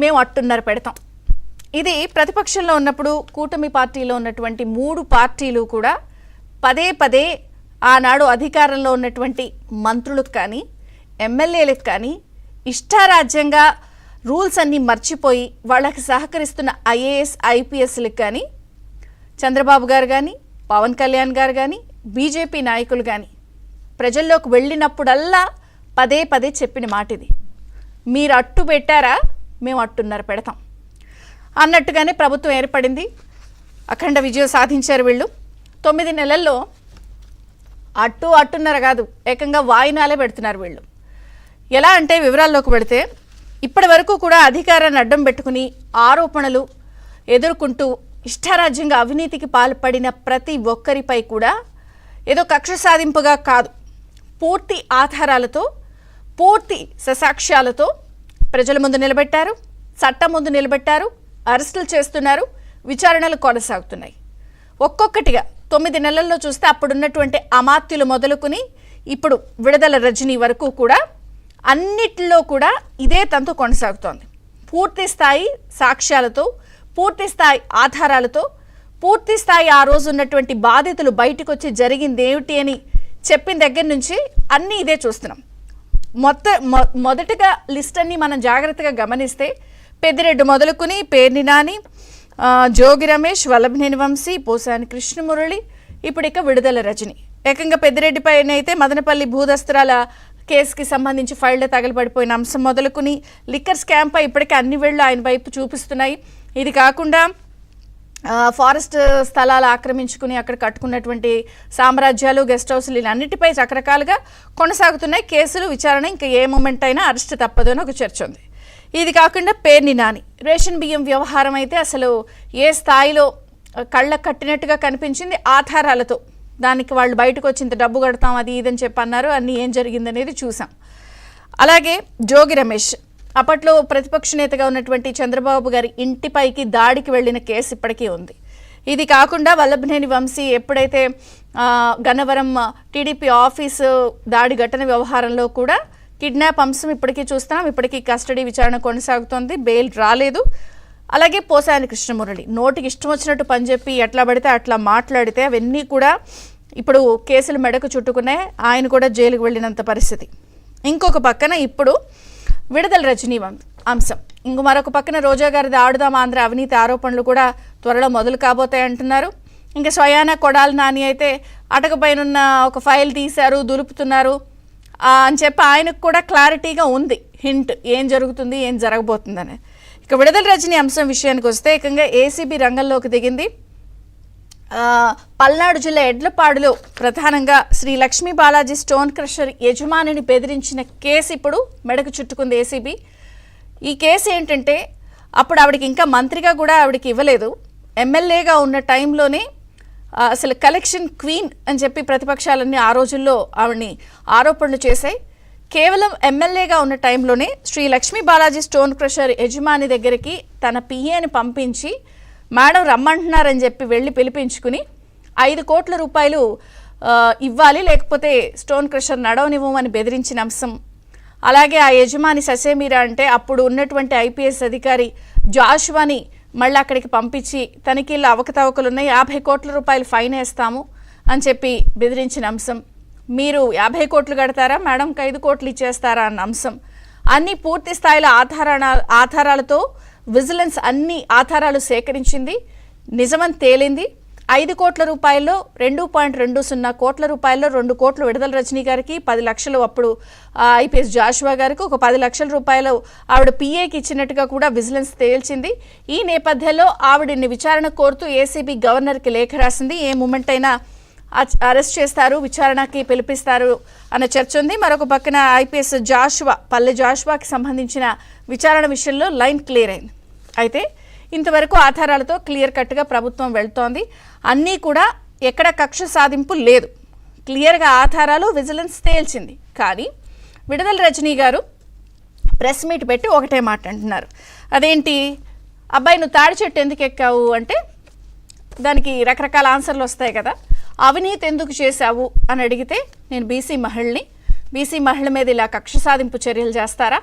మేము అట్టున్నర పెడతాం. ఇది ప్రతిపక్షంలో ఉన్నప్పుడు కూటమి పార్టీలో ఉన్నటువంటి 3 పార్టీలు కూడా పదే పదే ఆనాడు అధికారంలో ఉన్నటువంటి మంత్రులకు కానీ ఎమ్మెల్యేలకు కానీ ఇష్టారాజ్యంగా రూల్స్ అన్నీ మర్చిపోయి వాళ్ళకి సహకరిస్తున్న ఐఏఎస్ ఐపీఎస్లకు కానీ చంద్రబాబు గారు కానీ పవన్ కళ్యాణ్ గారు కానీ బీజేపీ నాయకులు కానీ ప్రజల్లోకి వెళ్ళినప్పుడల్లా పదే పదే చెప్పిన మాట ఇది. మీరు అట్టు పెట్టారా, మేము అట్టున్నర పెడతాం అన్నట్టుగానే ప్రభుత్వం ఏర్పడింది. అఖండ విజయం సాధించారు వీళ్ళు. 9 నెలల్లో అట్టున్నర కాదు, ఏకంగా వాయినాలే పెడుతున్నారు వీళ్ళు. ఎలా అంటే వివరాల్లోకి పెడితే ఇప్పటి వరకు కూడా అధికారాన్ని అడ్డం పెట్టుకుని ఆరోపణలు ఎదుర్కొంటూ ఇష్టారాజ్యంగా అవినీతికి పాల్పడిన ప్రతి ఒక్కరిపై కూడా ఏదో కక్ష సాధింపుగా కాదు, పూర్తి ఆధారాలతో పూర్తి ససాక్ష్యాలతో ప్రజల ముందు నిలబెట్టారు, చట్టం ముందు నిలబెట్టారు, అరెస్టులు చేస్తున్నారు, విచారణలు కొనసాగుతున్నాయి. ఒక్కొక్కటిగా 9 నెలల్లో చూస్తే అప్పుడున్నటువంటి అమాత్యులు మొదలుకుని ఇప్పుడు విడుదల రజనీ వరకు కూడా అన్నిటిలో కూడా ఇదే తంతు కొనసాగుతోంది. పూర్తి స్థాయి సాక్ష్యాలతో, పూర్తి స్థాయి ఆధారాలతో, పూర్తి స్థాయి ఆ రోజు ఉన్నటువంటి బాధితులు బయటకు వచ్చి జరిగింది ఏమిటి అని చెప్పిన దగ్గర నుంచి అన్నీ ఇదే చూస్తున్నాం. మొదటగా లిస్ట్ అన్ని మనం జాగ్రత్తగా గమనిస్తే పెద్దిరెడ్డి మొదలుకుని పేర్ని నాని, జోగి రమేష్, వల్లభనేని వంశీ, పోసాని కృష్ణమురళి, ఇప్పుడు ఇక విడుదల రజని. ఏకంగా పెద్దిరెడ్డి పైన అయితే మదనపల్లి భూదస్త్రాల కేసుకి సంబంధించి ఫైళ్లు తగలబడిపోయిన అంశం మొదలుకుని లిక్కర్ స్కామ్ పై ఇప్పటికే అన్ని వేళ్లు ఆయన వైపు చూపిస్తున్నాయి. ఇది కాకుండా ఫారెస్ట్ స్థలాలు ఆక్రమించుకుని అక్కడ కట్టుకున్నటువంటి సామ్రాజ్యాలు, గెస్ట్ హౌస్లు అన్నిటిపై రకరకాలుగా కొనసాగుతున్నాయి కేసులు, విచారణ. ఇంకా ఏ మూమెంట్ అయినా అరెస్ట్ తప్పదు అని ఒక చర్చ ఉంది. ఇది కాకుండా పేర్ని నాని రేషన్ బియ్యం వ్యవహారం అయితే అసలు ఏ స్థాయిలో కళ్ళ కట్టినట్టుగా కనిపించింది ఆధారాలతో. దానికి వాళ్ళు బయటకు వచ్చి డబ్బు కడతాం అది ఇదని చెప్పి అన్నారు. అన్నీ ఏం జరిగిందనేది చూసాం. అలాగే జోగి రమేష్ అప్పట్లో ప్రతిపక్ష నేతగా ఉన్నటువంటి చంద్రబాబు గారి ఇంటిపైకి దాడికి వెళ్ళిన కేసు ఇప్పటికీ ఉంది. ఇది కాకుండా వల్లభనేని వంశీ ఎప్పుడైతే గన్నవరం టీడీపీ ఆఫీసు దాడి ఘటన వ్యవహారంలో కూడా కిడ్నాప్ అంశం ఇప్పటికీ చూస్తున్నాం. ఇప్పటికీ కస్టడీ విచారణ కొనసాగుతోంది, బెయిల్ రాలేదు. అలాగే పోసాని కృష్ణమురళి నోటికి ఇష్టం వచ్చినట్టు పనిచెప్పి ఎట్లా పడితే అట్లా మాట్లాడితే అవన్నీ కూడా ఇప్పుడు కేసులు మెడకు చుట్టుకున్నాయి. ఆయన కూడా జైలుకు వెళ్ళినంత పరిస్థితి. ఇంకొక పక్కన ఇప్పుడు విడుదల రజనీ అంశం, ఇంకో మరొక పక్కన రోజా గారిది ఆడుదాం ఆంధ్ర అవినీతి ఆరోపణలు కూడా త్వరలో మొదలు కాబోతాయి అంటున్నారు. ఇంకా స్వయాన కొడాలి నాని అయితే అటకపైన ఒక ఫైల్ తీశారు, దులుపుతున్నారు అని చెప్పి ఆయనకు కూడా క్లారిటీగా ఉంది, హింట్ ఏం జరుగుతుంది ఏం జరగబోతుందని. ఇక విడుదల రజనీ అంశం విషయానికి వస్తే ఏకంగా ఏసీబీ రంగంలోకి దిగింది. పల్నాడు జిల్లా ఎడ్లపాడులో ప్రధానంగా శ్రీ లక్ష్మీ బాలాజీ స్టోన్ క్రషర్ యజమానిని బెదిరించిన కేసు ఇప్పుడు మెడకు చుట్టుకుంది ఏసీబీ. ఈ కేసు ఏంటంటే అప్పుడు ఆవిడకి ఇంకా మంత్రిగా కూడా ఆవిడకి ఇవ్వలేదు, ఎమ్మెల్యేగా ఉన్న టైంలోనే అసలు కలెక్షన్ క్వీన్ అని చెప్పి ప్రతిపక్షాలన్నీ ఆ రోజుల్లో ఆవిడని ఆరోపణలు చేశాయి. కేవలం ఎమ్మెల్యేగా ఉన్న టైంలోనే శ్రీ లక్ష్మీ బాలాజీ స్టోన్ క్రషర్ యజమాని దగ్గరికి తన పిఏని పంపించి మేడం రమ్మంటున్నారని చెప్పి వెళ్ళి పిలిపించుకుని 5 కోట్ల రూపాయలు ఇవ్వాలి లేకపోతే స్టోన్ క్రషర్ నడవనివ్వమని బెదిరించిన అంశం. అలాగే ఆ యజమాని ససేమీరా అంటే అప్పుడు ఉన్నటువంటి ఐపీఎస్ అధికారి జాషువాని మళ్ళీ అక్కడికి పంపించి తనిఖీల్లో అవకతవకలు ఉన్నాయి, 50 కోట్ల రూపాయలు ఫైన్ వేస్తాము అని చెప్పి బెదిరించిన అంశం. మీరు 50 కోట్లు కడతారా మేడంకి 5 కోట్లు ఇచ్చేస్తారా అన్న అంశం. అన్ని పూర్తి స్థాయిలో ఆధారాలతో విజిలెన్స్ అన్ని ఆధారాలు సేకరించింది, నిజమని తేలింది. 5 కోట్ల రూపాయల్లో 2.20 కోట్ల రూపాయల్లో 2 కోట్లు విడుదల రజనీ గారికి, 10 లక్షలు అప్పుడు ఐపీఎస్ జాషువా గారికి, ఒక 10 లక్షల రూపాయలు ఆవిడ పిఏకి ఇచ్చినట్టుగా కూడా విజిలెన్స్ తేల్చింది. ఈ నేపథ్యంలో ఆవిడని విచారణ కోరుతూ ఏసీబీ గవర్నర్కి లేఖ రాసింది. ఏ మూమెంట్ అయినా అరెస్ట్ చేస్తారు, విచారణకి పిలిపిస్తారు అన్న చర్చ ఉంది. మరొక పక్కన ఐపీఎస్ జాషువా, పల్లె జాషువాకి సంబంధించిన విచారణ విషయంలో లైన్ క్లియర్ అయింది. అయితే ఇంతవరకు ఆధారాలతో క్లియర్ కట్గా ప్రభుత్వం వెళ్తోంది. అన్నీ కూడా ఎక్కడ కక్ష సాధింపు లేదు, క్లియర్గా ఆధారాలు విజిలెన్స్ తేల్చింది. కానీ విడుదల రజనీ గారు ప్రెస్ మీట్ పెట్టి ఒకటే మాట అంటున్నారు. అదేంటి అబ్బాయి నువ్వు తాడి చెట్టు ఎందుకు ఎక్కావు అంటే దానికి రకరకాల ఆన్సర్లు వస్తాయి కదా. అవినీతి ఎందుకు చేశావు అని అడిగితే నేను బీసీ మహిళ మీద ఇలా కక్ష సాధింపు చర్యలు చేస్తారా,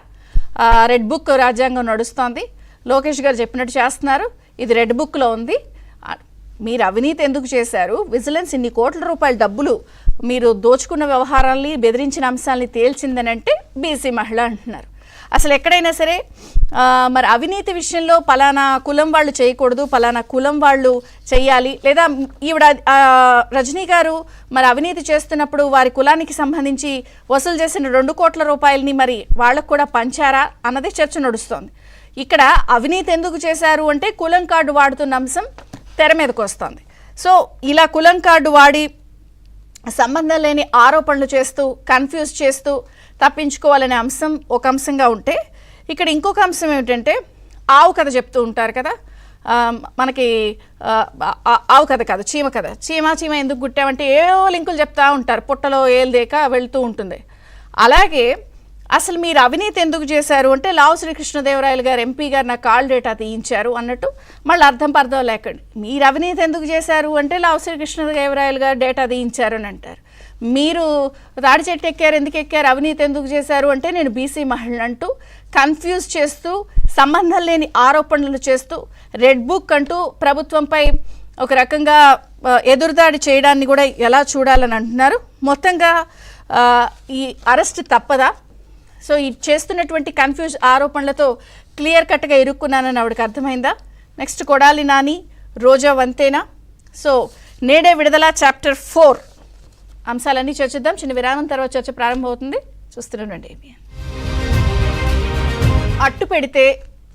రెడ్ బుక్ రాజ్యాంగం నడుస్తోంది, లోకేష్ గారు చెప్పినట్టు చేస్తున్నారు. ఇది రెడ్ బుక్లో ఉంది. మీరు అవినీతి ఎందుకు చేశారు, విజిలెన్స్ ఇన్ని కోట్ల రూపాయల డబ్బులు మీరు దోచుకున్న వ్యవహారాల్ని బెదిరించిన అంశాలని తేల్చిందని అంటే బీసీ మహిళ అంటున్నారు. అసలు ఎక్కడైనా సరే మరి అవినీతి విషయంలో పలానా కులం వాళ్ళు చేయకూడదు, పలానా కులం వాళ్ళు చెయ్యాలి, లేదా ఈవిడ రజనీ గారు మరి అవినీతి చేస్తున్నప్పుడు వారి కులానికి సంబంధించి వసూలు చేసిన 2 కోట్ల రూపాయలని మరి వాళ్ళకు కూడా పంచారా అన్నది చర్చ నడుస్తోంది. ఇక్కడ అవినీతి ఎందుకు చేశారు అంటే కులం కార్డు వాడుతున్న అంశం తెర మీదకు వస్తుంది. సో ఇలా కులం కార్డు వాడి సంబంధం లేని ఆరోపణలు చేస్తూ కన్ఫ్యూజ్ చేస్తూ తప్పించుకోవాలనే అంశం ఒక అంశంగా ఉంటే, ఇక్కడ ఇంకొక అంశం ఏమిటంటే ఆవు కథ చెప్తూ ఉంటారు కదా, మనకి ఆవు కథ కాదు చీమ కథ. చీమ ఎందుకు గుట్టామంటే ఏవో లింకులు చెప్తూ ఉంటారు, పుట్టలో ఏల్దేక వెళ్తూ ఉంటుంది. అలాగే అసలు మీరు అవినీతి ఎందుకు చేశారు అంటే లావు శ్రీకృష్ణదేవరాయలు గారు ఎంపీ గారు నా కాల్ డేటా తీయించారు అన్నట్టు మళ్ళీ అర్థం లేకండి. మీరు అవినీతి ఎందుకు చేశారు అంటే లావు శ్రీకృష్ణదేవరాయలు గారు డేటా తీయించారు అని అంటారు. మీరు తాడి చెట్టు ఎక్కారు, ఎందుకు ఎక్కారు, అవినీతి ఎందుకు చేశారు అంటే నేను బీసీ మహిళ అంటూ కన్ఫ్యూజ్ చేస్తూ సంబంధం లేని ఆరోపణలు చేస్తూ రెడ్ బుక్ అంటూ ప్రభుత్వంపై ఒక రకంగా ఎదురుదాడి చేయడాన్ని కూడా ఎలా చూడాలని అంటున్నారు. మొత్తంగా ఈ అరెస్ట్ తప్పదా? సో ఈ చేస్తున్నటువంటి కన్ఫ్యూజ్ ఆరోపణలతో క్లియర్ కట్గా ఇరుక్కున్నానని ఆవిడకి అర్థమైందా? నెక్స్ట్ కొడాలి నాని, రోజా వంతేనా? సో నేడే విడుదల చాప్టర్ 4 అంశాలన్నీ చర్చిద్దాం. చిన్న విరామం తర్వాత చర్చ ప్రారంభమవుతుంది. చూస్తున్నానండి. అట్టు పెడితే